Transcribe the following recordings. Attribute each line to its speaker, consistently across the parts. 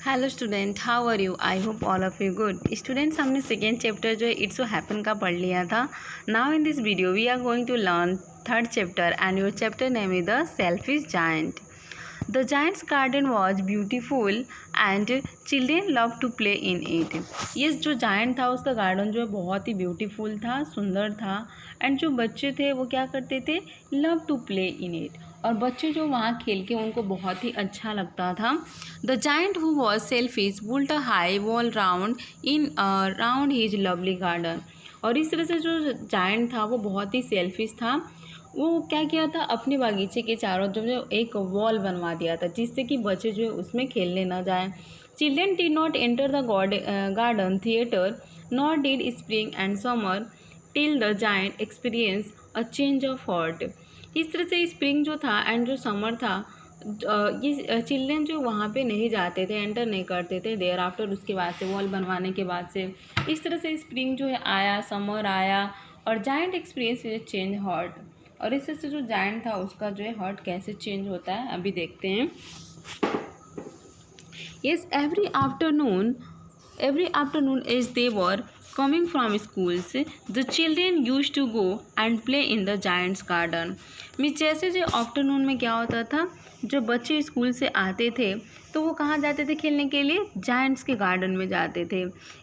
Speaker 1: Hello student, how are you? I hope all of you good. Students, हमने second chapter जो है it's so happen का पढ़ लिया था। Now in this video we are going to learn third chapter and your chapter name is the selfish giant. The giant's garden was beautiful and children love to play in it. ये जो giant था उसका garden जो है बहुत ही beautiful था, सुंदर था। एंड जो बच्चे थे वो क्या करते थे, love to play in it. और बच्चे जो वहाँ खेल के उनको बहुत ही अच्छा लगता था। The giant who was selfish built a high wall round his lovely garden. और इस तरह से जो जायंट था वो बहुत ही सेल्फिश था। वो क्या किया था, अपने बागीचे के चारों जो एक वॉल बनवा दिया था जिससे कि बच्चे जो है उसमें खेलने ना जाएं। Children did not enter the garden theatre not did spring and summer till the giant experience a change of heart. इस तरह से स्प्रिंग जो था एंड जो समर था, ये चिल्ड्रेन जो वहाँ पे नहीं जाते थे, एंटर नहीं करते थे देयर आफ्टर, उसके बाद से वॉल बनवाने के बाद से इस तरह से स्प्रिंग जो है आया, समर आया और giant experience is change heart. और इस तरह से जो जायंट था उसका जो है हार्ट कैसे चेंज होता है अभी देखते हैं। Yes, every afternoon as they were coming from schools, the children used to go and play in the giant's garden. Means जैसे जो आफ्टरनून में क्या होता था, जो बच्चे स्कूल से आते थे तो वो कहाँ जाते थे खेलने के लिए, जायंट्स के गार्डन में जाते थे।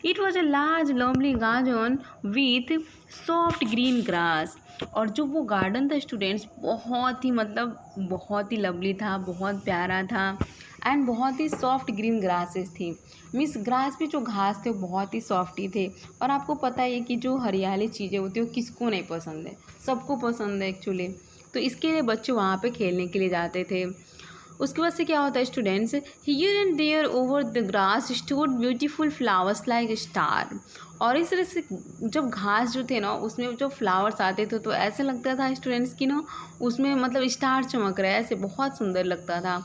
Speaker 1: It was a large lovely garden with soft green grass. और जो वो गार्डन था स्टूडेंट्स, बहुत ही बहुत ही लवली था, बहुत प्यारा था एंड बहुत ही सॉफ्ट ग्रीन ग्रासेस थी। मीन्स ग्रास भी जो घास थे वो बहुत ही सॉफ्ट ही थे। और आपको पता है कि जो हरियाली चीज़ें होती है वो किसको नहीं पसंद है, सबको पसंद है एक्चुअली। तो इसके लिए बच्चे वहाँ पे खेलने के लिए जाते थे। उसके बाद से क्या होता है students, here and there over the grass stood beautiful flowers like star. और इस तरह से जब घास जो थे ना उसमें जो फ्लावर्स आते थे तो ऐसे लगता था स्टूडेंट्स की ना उसमें स्टार चमक रहा है, ऐसे बहुत सुंदर लगता था।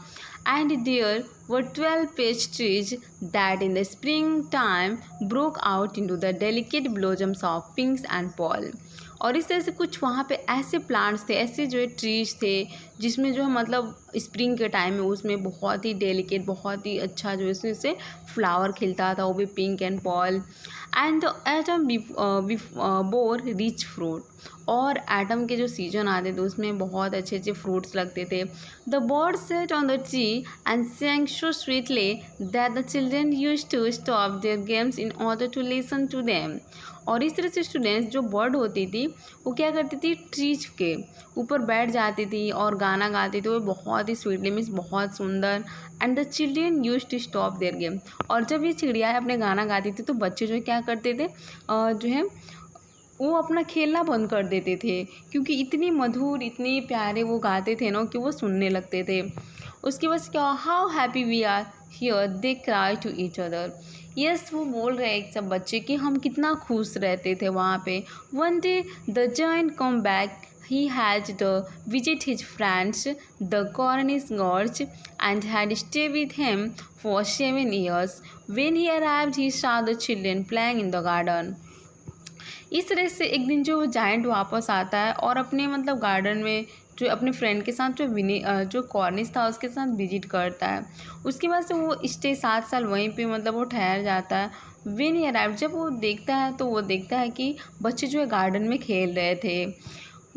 Speaker 1: And there were 12 peach trees that in the springtime broke out into the delicate blossoms of pinks and pearl। और इस तरह से कुछ वहाँ पे ऐसे प्लांट्स थे, ऐसे जो है ट्रीज थे जिसमें जो है स्प्रिंग के टाइम में उसमें बहुत ही डेलिकेट, बहुत ही अच्छा जो है से फ्लावर खिलता था, वो भी pink and pearl. And the atom bore rich fruit. और एटम के जो सीजन आते थे उसमें बहुत अच्छे अच्छे फ्रूट्स लगते थे। The bird set on the tree and sang so sweetly that the children used to stop their games in order to listen to them। और इस तरह से स्टूडेंट्स जो बर्ड होती थी वो क्या करती थी, ट्रीज के ऊपर बैठ जाती थी और गाना गाती थी, वो बहुत ही स्वीटली, मीन्स बहुत सुंदर। And the children use to stop their game. और जब ये चिड़िया अपने गाना गाती थी तो बच्चे जो है क्या करते थे, जो है वो अपना खेलना बंद कर देते थे, क्योंकि इतनी मधुर, इतने प्यारे वो गाते थे ना कि वो सुनने लगते थे। उसके बाद क्या, how happy we are here they cry to each other. Yes, वो बोल रहे हैं सब बच्चे कि हम कितना खुश रहते थे वहाँ पे। One day the giant come back, he had to visit his friends the Cornish gods and had stayed with him for 7 years. When he arrived he saw the children playing in the garden। इस तरह से एक दिन जो giant वापस आता है और अपने गार्डन में जो अपने फ्रेंड के साथ जो कॉर्निश था उसके साथ विजिट करता है। उसके बाद से वो स्टे 7 साल वहीं पे वो ठहर जाता है। वेन ही अराइव, जब वो देखता है तो वो देखता है कि बच्चे जो है गार्डन में खेल रहे थे।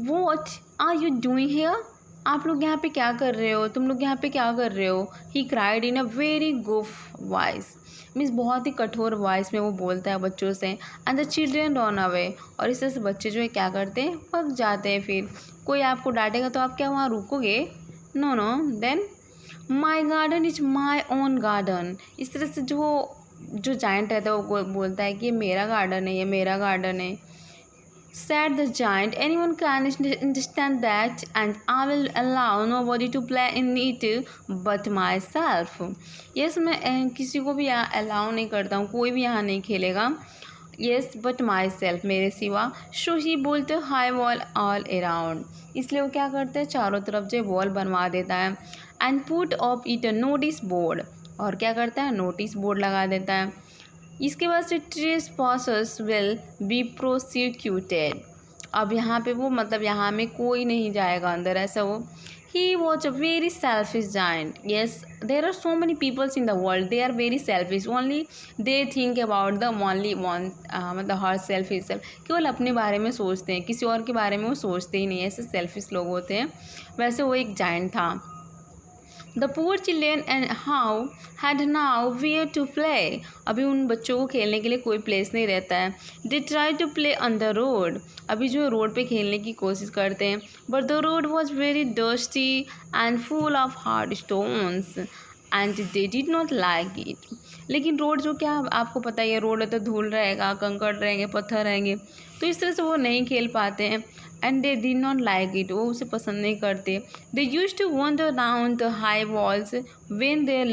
Speaker 1: What are you doing here, आप लोग यहाँ पे क्या कर रहे हो, तुम लोग यहाँ पे क्या कर रहे हो। He cried in a very gruff voice. Means बहुत ही कठोर वॉइस में वो बोलता है बच्चों से। And the children run away. और इस तरह से बच्चे जो है क्या करते हैं, भाग जाते हैं। फिर कोई आपको डांटेगा तो आप क्या वहाँ रुकोगे, no no. Then my garden is my own garden. इस तरह से जो जायंट रहता है वो बोलता है कि ये मेरा गार्डन है, ये मेरा गार्डन है। Said the giant, anyone can understand that, and I will allow nobody to play in it but myself। Yes, मैं किसी को भी यहाँ अलाउ नहीं करता हूँ, कोई भी यहाँ नहीं खेलेगा। Yes, but myself, मेरे सिवा। So he built a high wall all around। इसलिए वो क्या करते हैं, चारों तरफ जो वॉल बनवा देता है। And put up it a notice board। और क्या करता है, नोटिस बोर्ड लगा देता है। इसके बाद से ट्रेसपासर्स विल बी प्रोसिक्यूटेड। अब यहाँ पे वो यहाँ में कोई नहीं जाएगा अंदर, ऐसा वो। He was a very selfish giant. Yes, there are so many peoples in the world. They are very selfish. Only they think about the only one, मतलब हर self itself. केवल अपने बारे में सोचते हैं, किसी और के बारे में वो सोचते ही नहीं है. ऐसे selfish लोग होते हैं. वैसे वो एक giant था. The poor children and how had now where to play. अभी उन बच्चों को खेलने के लिए कोई प्लेस नहीं रहता है. They tried to play on the road. अभी जो रोड पे खेलने की कोशिश करते हैं. But the road was very dusty and full of hard stones and they did not like it. लेकिन रोड जो क्या आपको पता ही है, रोड है तो धूल रहेगा, कंकड़ रहेंगे, पत्थर रहेंगे, तो इस तरह से वो नहीं खेल पाते हैं. And they did not like it. वो उसे पसंद नहीं करते. They use to wander down the high walls when their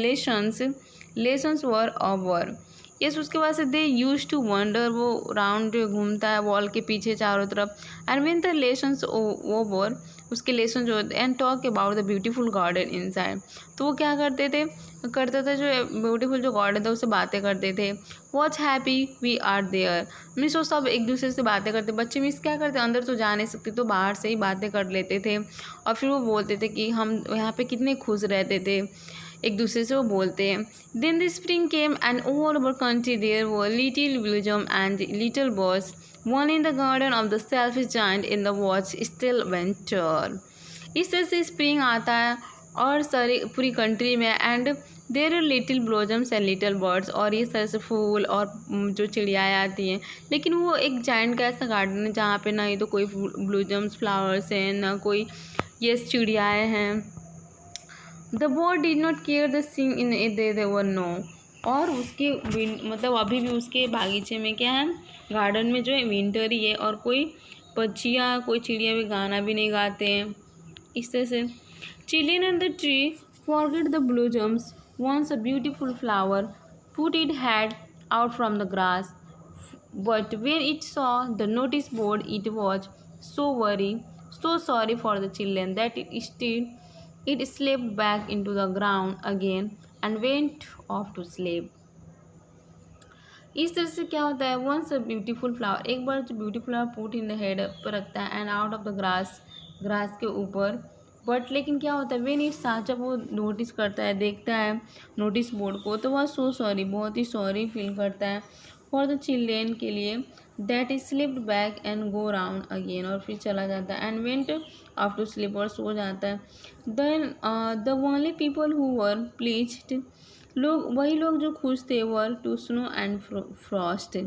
Speaker 1: lessons were over. Yes, उसके बाद से दे यूज टू वंडर, वो राउंड घूमता है वॉल के पीछे चारों तरफ. And when the lessons over, उसके लेसन जो होते हैं. And talk about the beautiful garden inside. तो वो क्या करते थे जो ब्यूटीफुल जो गार्डन था उससे बातें करते थे. Watch happy we are there. Means वो सब एक दूसरे से बातें करते. बच्चे मीन्स क्या करते, अंदर तो जा नहीं सकते तो बाहर से ही बातें कर लेते थे. और फिर वो बोलते थे कि हम यहाँ पे कितने खुश रहते थे, एक दूसरे से वो बोलते हैं. Then the spring came and all over country there were little blossom and little birds. One in the garden of the selfish giant in the watch still winter. इस तरह से स्प्रिंग आता है और सारी पूरी कंट्री में. And there are little blossoms and little birds. और ये तरह से फूल और जो चिड़ियाएँ आती हैं. लेकिन वो एक जायंट का ऐसा गार्डन है जहाँ पे ना ही तो कोई ब्लोजम्स फ्लावर्स हैं, ना कोई ये चिड़ियाएँ हैं. The bird did not care the sing in a they were no. और उसके मतलब अभी भी उसके बागीचे में क्या है, गार्डन में जो है विंटर ही है और कोई पक्षियाँ कोई चिड़िया भी गाना भी नहीं गाते हैं. इस तरह से children and the tree forget the blossoms. Once a beautiful flower put its head out from the grass, but when it saw the notice board, it was so sorry for the children that it slipped back into the ground again and went off to sleep. इस तरह से क्या होता है, once a beautiful flower, एक बार जो beautiful flower put in the head पर रखता है and out of the grass के ऊपर. बट लेकिन क्या होता है, वेन इट सा, जब वो नोटिस करता है, देखता है नोटिस बोर्ड को, तो वह सो सॉरी, बहुत ही सॉरी फील करता है फॉर द चिल्ड्रेन के लिए. That is slipped back and go round again. और फिर चला जाता है and went off to sleep, और सो जाता है. Then the only people who were pleased, वही लोग जो खुश थे, were to snow and frost.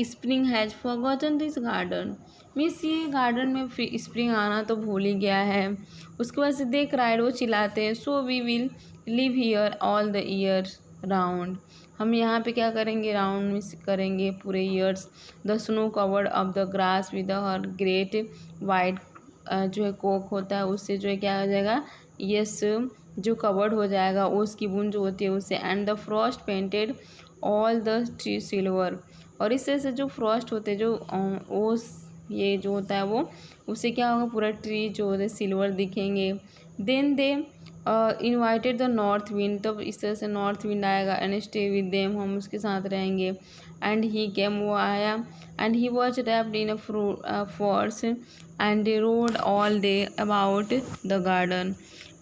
Speaker 1: Spring has forgotten this garden. Means ये गार्डन में स्प्रिंग आना तो भूल ही गया है. उसके बाद से देख राइड, वो चिल्लाते हैं. So we will live here all the year round. हम यहाँ पे क्या करेंगे, राउंड में करेंगे पूरे years. The snow covered of the grass with her great white, जो है कोक होता है उससे जो है क्या हो जाएगा, यस, जो कवर्ड हो जाएगा उसकी बूंद जो होती है उससे. And the Frost painted all the tree silver. और इस तरह से जो फ्रॉस्ट होते हैं, जो ओस ये जो होता है वो, उससे क्या होगा, पूरा ट्री जो होता है सिल्वर दिखेंगे. Then they invited the north wind. तब इस तरह से नॉर्थ विंड आएगा एंड स्टे विद देम, हम उसके साथ रहेंगे. एंड ही केम, वो आया. And he was wrapped in a furs and roared all day about the garden.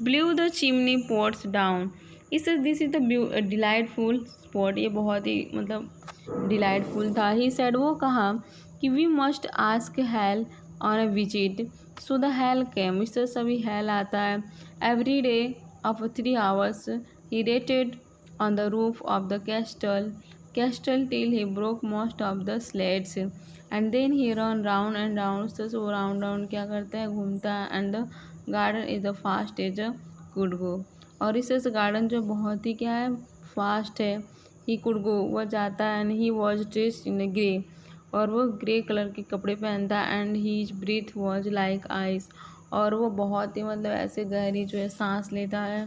Speaker 1: Blew the chimney pots down. This is the delightful spot. ये बहुत ही मतलब delightful था. ही सेड, वो कहा कि we must ask hail on a visit. So the hail came. इस तरह सभी हेल आता है. Every day of 3 hours he rattled on the roof of the castle till he broke most of the slates. And then he run round and round. इस तरह से वो round round क्या करता है, घूमता है. And the garden is the fast as a could go. और इस तरह से गार्डन जो बहुत ही क्या है, फास्ट है. ही कुड गो, वह जाता है. And he was dressed in grey, और वो ग्रे कलर के कपड़े पहनता है. And his breath was like ice, और वो बहुत ही मतलब ऐसे गहरी जो है सांस लेता है.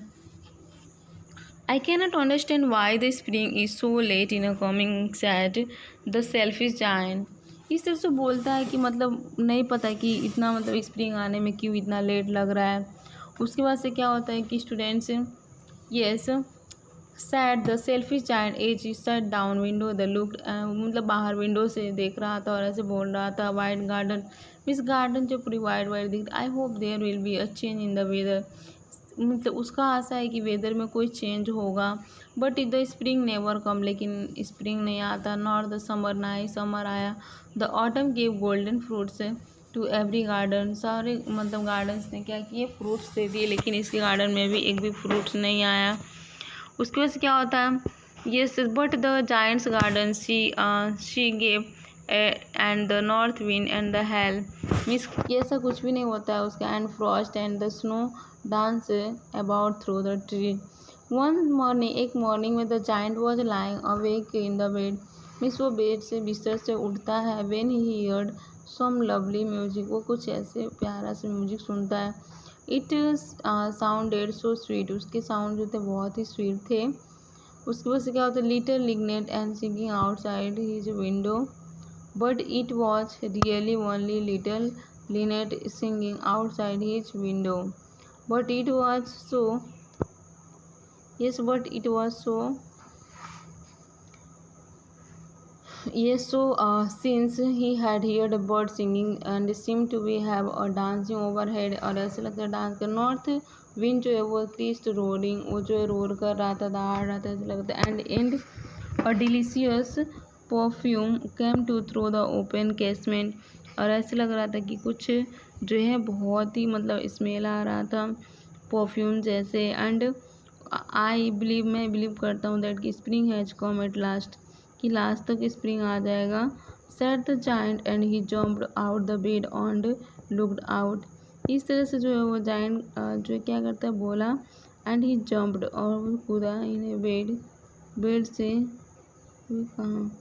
Speaker 1: I can not understand why the spring is so let in a coming, sad the selfish giant. इस तरह से बोलता है कि मतलब नहीं पता कि इतना मतलब स्प्रिंग आने में क्यों इतना लेट लग रहा है. उसके बाद से क्या होता है कि students, yes, said the selfish giant as sat down window the look, मतलब बाहर विंडो से देख रहा था और ऐसे बोल रहा था. वाइट गार्डन, मिस गार्डन जो पूरी वाइट दिख रही. I hope there will be a change in the weather. मतलब उसका आशा है कि वेदर में कोई चेंज होगा। But the spring never come, लेकिन स्प्रिंग नहीं आता, नॉर द समर, ना ही समर आया। The autumn give golden fruits to every garden, सारे मतलब गार्डन्स ने क्या किए, फ्रूट्स दे दिए, लेकिन इसके गार्डन में भी एक भी फ्रूट्स नहीं आया। उसकी वजह से क्या होता है, yes but the giant's garden she gave and the north wind and the hail, means ऐसा कुछ भी नहीं होता है उसका, and frost and the snow dance about through the tree. One morning, एक मॉर्निंग में the giant was lying awake in the bed, means वो बेड से बिस्तर से उठता है। When he heard some lovely music, वो कुछ ऐसे प्यारा से म्यूजिक सुनता है। इट साउंडेड सो स्वीट, उसके साउंड जो थे बहुत ही स्वीट थे। उसकी वजह से क्या होता है, little linnet and singing outside his window, but it was really only little linnet singing outside his window, but it was so, yes but it was so, yes so since he had heard a bird singing and seemed to be have a dancing overhead, और ऐसे लगता है dance कर। North wind जो है वो Crest roaring, वो जो है रोर कर रहा था, दहाड़ रहा था, ऐसे लगता है। And a delicious perfume came to through the open casement, और ऐसे लग रहा था कि कुछ जो है बहुत ही मतलब स्मेल आ रहा था परफ्यूम जैसे। एंड आई बिलीव, मैं बिलीव करता हूँ दैट कि spring has come at last, कि लास्ट तक स्प्रिंग आ जाएगा। Set the giant and he jumped out the bed and looked out, इस तरह से जो है वो जाइंट जो है क्या करता है, बोला, एंड ही जम्प्ड, और वो कूदा इन बेड, बेड से कहाँ